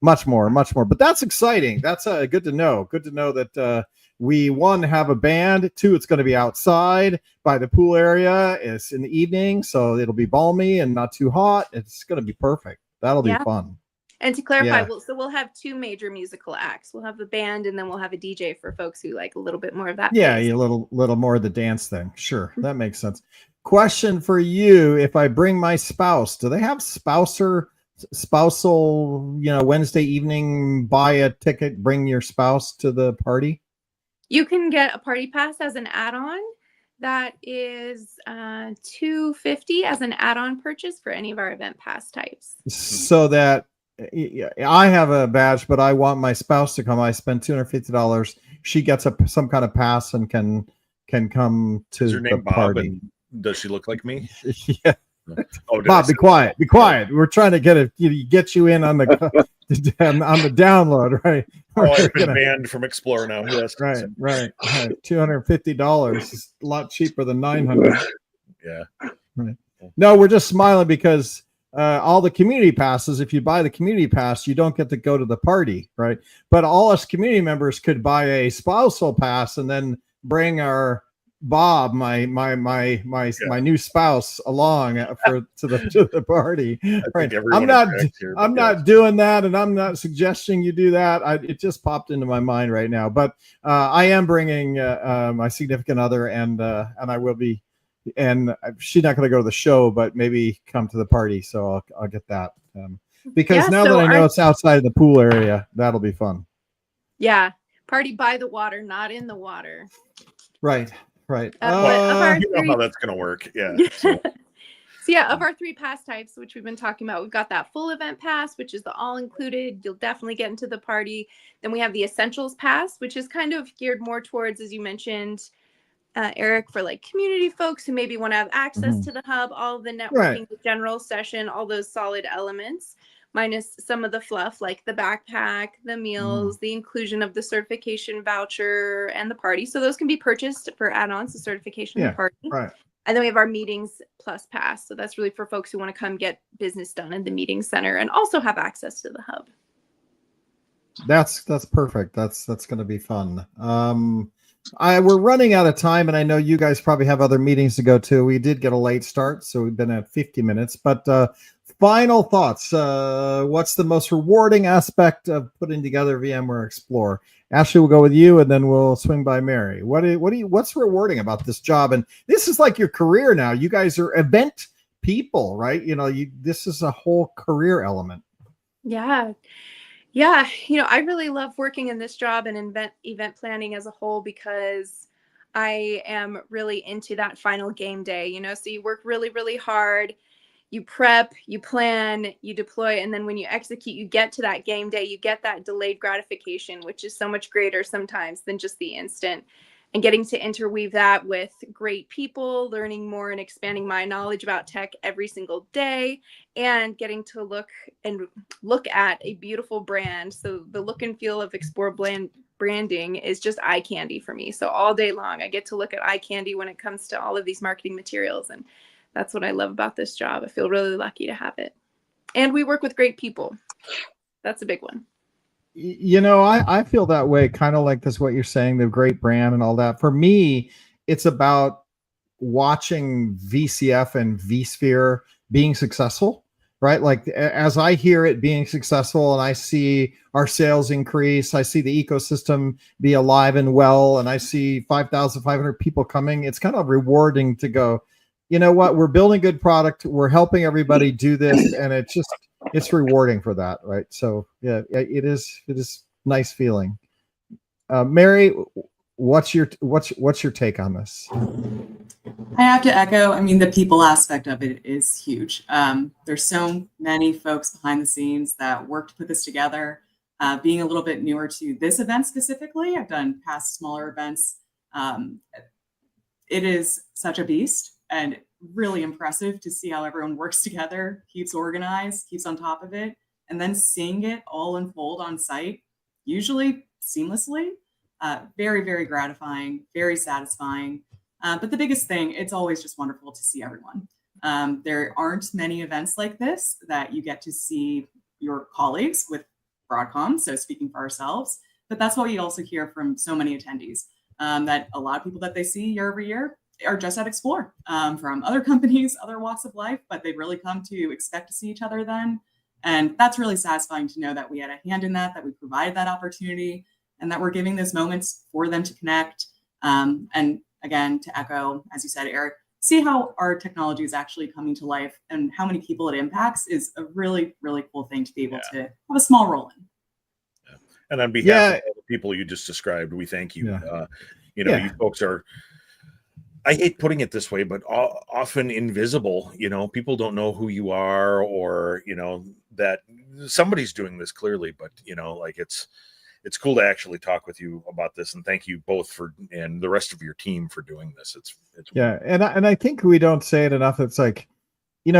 much more. But that's exciting. That's good to know. Good to know that, we, 1, have a band. 2, it's going to be outside by the pool area. It's in the evening, so it'll be balmy and not too hot. It's going to be perfect. That'll be fun. And to clarify, we'll have 2 major musical acts. We'll have the band, and then we'll have a DJ for folks who like a little bit more of that. Yeah, a little more of the dance thing. Sure, that makes sense. Question for you: if I bring my spouse, do they have spousal, Wednesday evening, buy a ticket, bring your spouse to the party? You can get a party pass as an add-on. That is $250 as an add-on purchase for any of our event pass types. So that I have a badge, but I want my spouse to come. I spend $250. She gets some kind of pass and can come to Is her name the Bob, party. and does she look like me? Yeah. Bob, be quiet. Be quiet. We're trying to get you in on the on the download, right? Oh, I've been banned from Explore now. Yes. Right. $250 is a lot cheaper than $900. Yeah. Right. No, we're just smiling because all the community passes, if you buy the community pass, you don't get to go to the party, right? But all us community members could buy a spousal pass and then bring our Bob, my new spouse, along to the party. Right. I'm not doing that, and I'm not suggesting you do that. It just popped into my mind right now. But I am bringing my significant other, and I will be, and she's not going to go to the show, but maybe come to the party. So I'll get that because now that I know it's outside of the pool area, that'll be fun. Yeah, party by the water, not in the water. Right. You know how that's going to work. Yeah. So yeah, of our 3 pass types, which we've been talking about, we've got that full event pass, which is the all included. You'll definitely get into the party. Then we have the essentials pass, which is kind of geared more towards, as you mentioned, Eric, for like community folks who maybe want to have access to the hub, all of the networking, the general session, all those solid elements, minus some of the fluff like the backpack, the meals, the inclusion of the certification voucher, and the party. So those can be purchased for add-ons, the certification and the party. Right. And then we have our meetings plus pass. So that's really for folks who want to come get business done in the meeting center and also have access to the hub. That's perfect. That's going to be fun. We're running out of time, and I know you guys probably have other meetings to go to. We did get a late start, so we've been at 50 minutes. But final thoughts. What's the most rewarding aspect of putting together VMware Explore? Ashley, we'll go with you, and then we'll swing by Mary. What's rewarding about this job? And this is like your career now. You guys are event people, right? This is a whole career element. Yeah. Yeah. I really love working in this job and event planning as a whole because I am really into that final game day, so you work really, really hard. You prep, you plan, you deploy, and then when you execute, you get to that game day, you get that delayed gratification, which is so much greater sometimes than just the instant. And getting to interweave that with great people, learning more and expanding my knowledge about tech every single day, and getting to look at a beautiful brand. So the look and feel of Explore branding is just eye candy for me. So all day long, I get to look at eye candy when it comes to all of these marketing materials. And that's what I love about this job. I feel really lucky to have it. And we work with great people. That's a big one. I feel that way, kind of like this, what you're saying, the great brand and all that. For me, it's about watching VCF and vSphere being successful, right? Like as I hear it being successful and I see our sales increase, I see the ecosystem be alive and well, and I see 5,500 people coming, it's kind of rewarding to go, you know what, we're building good product, we're helping everybody do this, and it's rewarding for that, right? So yeah, it is nice feeling. Mary, what's your take on this? I have to echo, the people aspect of it is huge. There's so many folks behind the scenes that work to put this together. Being a little bit newer to this event specifically, I've done past smaller events. It is such a beast and really impressive to see how everyone works together, keeps organized, keeps on top of it, and then seeing it all unfold on site, usually seamlessly. Very, very gratifying, very satisfying. But the biggest thing, it's always just wonderful to see everyone. There aren't many events like this that you get to see your colleagues with Broadcom, so speaking for ourselves, but that's what you also hear from so many attendees, that a lot of people that they see year over year are just at Explore, from other companies, other walks of life, but they really come to expect to see each other then. And that's really satisfying to know that we had a hand in that we provided that opportunity, and that we're giving those moments for them to connect. And again, to echo, as you said, Eric, see how our technology is actually coming to life and how many people it impacts is a really, really cool thing to be able to have a small role in. Yeah. And on behalf of all the people you just described, we thank you. You folks are, I hate putting it this way, but often invisible. People don't know who you are, or that somebody's doing this clearly, but it's cool to actually talk with you about this, and thank you both and the rest of your team for doing this. It's and I think we don't say it enough. It's like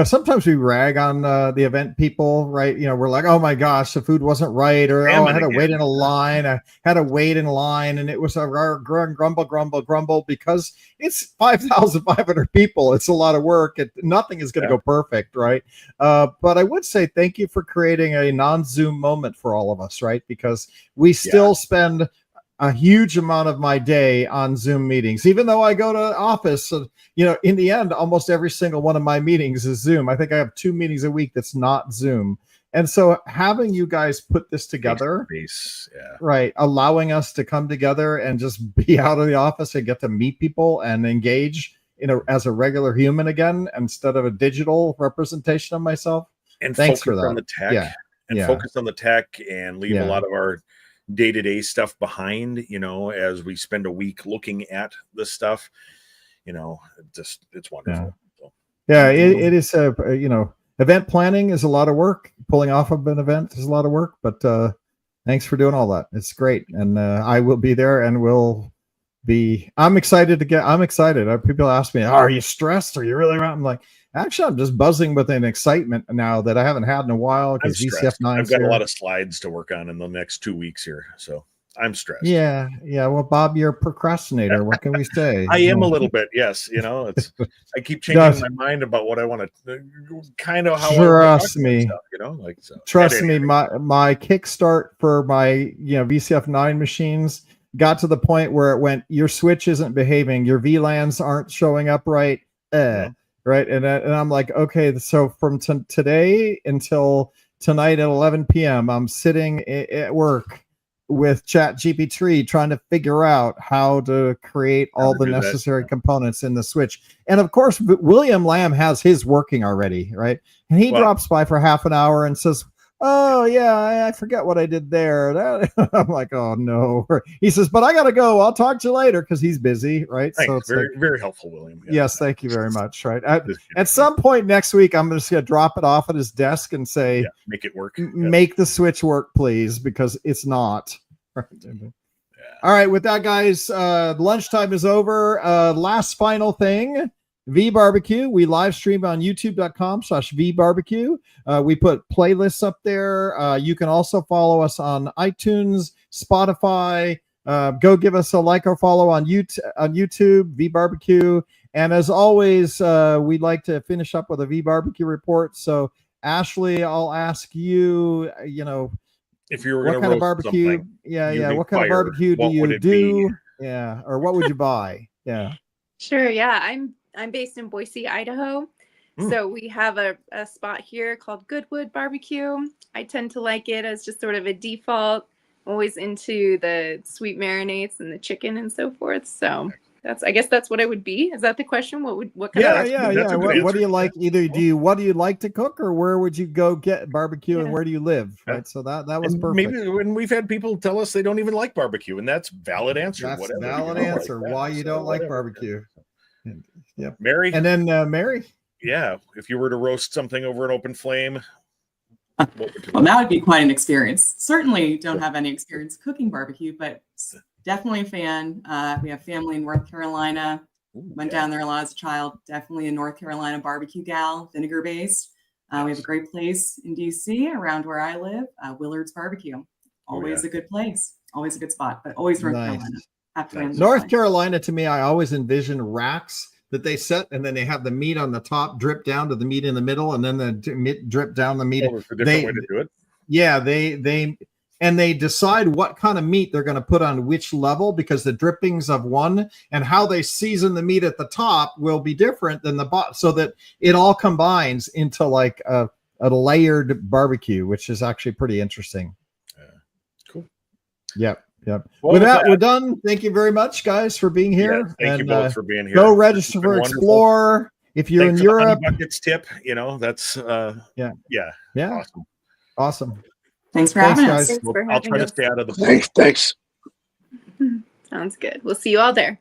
sometimes we rag on the event people, right? We're like, oh my gosh, the food wasn't right, or I had to wait in a line. I had to wait in line, and it was a grumble because it's 5,500 people. It's a lot of work. Nothing is going to go perfect, right? But I would say thank you for creating a non-Zoom moment for all of us, right? Because we still spend a huge amount of my day on Zoom meetings, even though I go to office. In the end, almost every single one of my meetings is Zoom. I think I have 2 meetings a week that's not Zoom. And so having you guys put this together, right, allowing us to come together and just be out of the office and get to meet people and engage as a regular human again, instead of a digital representation of myself. And thanks for that. On the tech, focus on the ttech and leave a lot of our day-to-day stuff behind, as we spend a week looking at this stuff, it's wonderful. It is event planning is a lot of work. Pulling off of an event is a lot of work, but thanks for doing all that. It's great. And I will be there, and I'm excited. People ask me, are you stressed? Are you really around? I'm like, actually, I'm just buzzing with an excitement now that I haven't had in a while, because VCF9. I've got a lot of slides to work on in the next 2 weeks here, so I'm stressed. Yeah. Well, Bob, you're a procrastinator. What can we say? I am a little bit, yes. I keep changing my mind about what I want to kind of how. Trust me. Stuff, Trust me. My kickstart for my VCF9 machines got to the point where it went, your switch isn't behaving, your VLANs aren't showing up right. Right. And I'm like, okay, so from today until tonight at 11 p.m., I'm sitting at work with ChatGPT trying to figure out how to create all the necessary components in the switch. And of course, William Lamb has his working already, right? And he drops by for half an hour and says, oh yeah, I forget what I did there. I'm like, oh no. He says, but I gotta go. I'll talk to you later, because he's busy, right? Thanks. So it's very, very helpful, William. Yeah. Yes, thank you very much. Right. At some point next week, I'm just gonna drop it off at his desk and say, make it work. Make the switch work, please, because it's not. All right, with that, guys, lunchtime is over. Last final thing. V Barbecue. We live stream on youtube.com/V Barbecue. We put playlists up there. You can also follow us on iTunes, Spotify. Go give us a like or follow on YouTube, V Barbecue. And as always, we'd like to finish up with a V Barbecue report. So, Ashley, I'll ask you, if you were what kind of barbecue? What kind of barbecue do you do? Yeah. Or what would you buy? Yeah. Sure. Yeah. I'm based in Boise, Idaho. So we have a spot here called Goodwood Barbecue. I tend to like it as just sort of a default. Always into the sweet marinades and the chicken and so forth. So I guess that's what I would be. Is that the question? What kind of What do you like? What do you like to cook, or where would you go get barbecue, and where do you live? Right. So that was perfect. Maybe when we've had people tell us they don't even like barbecue, and that's valid answer. That's valid answer. Why you don't like barbecue. Yep. Mary. And then Mary. Yeah. If you were to roast something over an open flame. Well, that would be quite an experience. Certainly don't have any experience cooking barbecue, but definitely a fan. We have family in North Carolina. Went down there a lot as a child. Definitely a North Carolina barbecue gal, vinegar based. We have a great place in DC around where I live, Willard's Barbecue. Always a good place. Always a good spot, but always North Carolina. North Carolina, to me, I always envision racks that they set, and then they have the meat on the top drip down to the meat in the middle, and then the meat drip down the meat. It's a different way to do it. Yeah, they decide what kind of meat they're going to put on which level, because the drippings of one and how they season the meat at the top will be different than the bottom, so that it all combines into like a layered barbecue, which is actually pretty interesting. Cool. Yep. Well, with that, we're done. Thank you very much, guys, for being here. Thank you both for being here. Go register for Explore. If you're in Europe, buckets tip. That's awesome. Thanks for having us. I'll try to stay out of the. Thanks. Sounds good. We'll see you all there.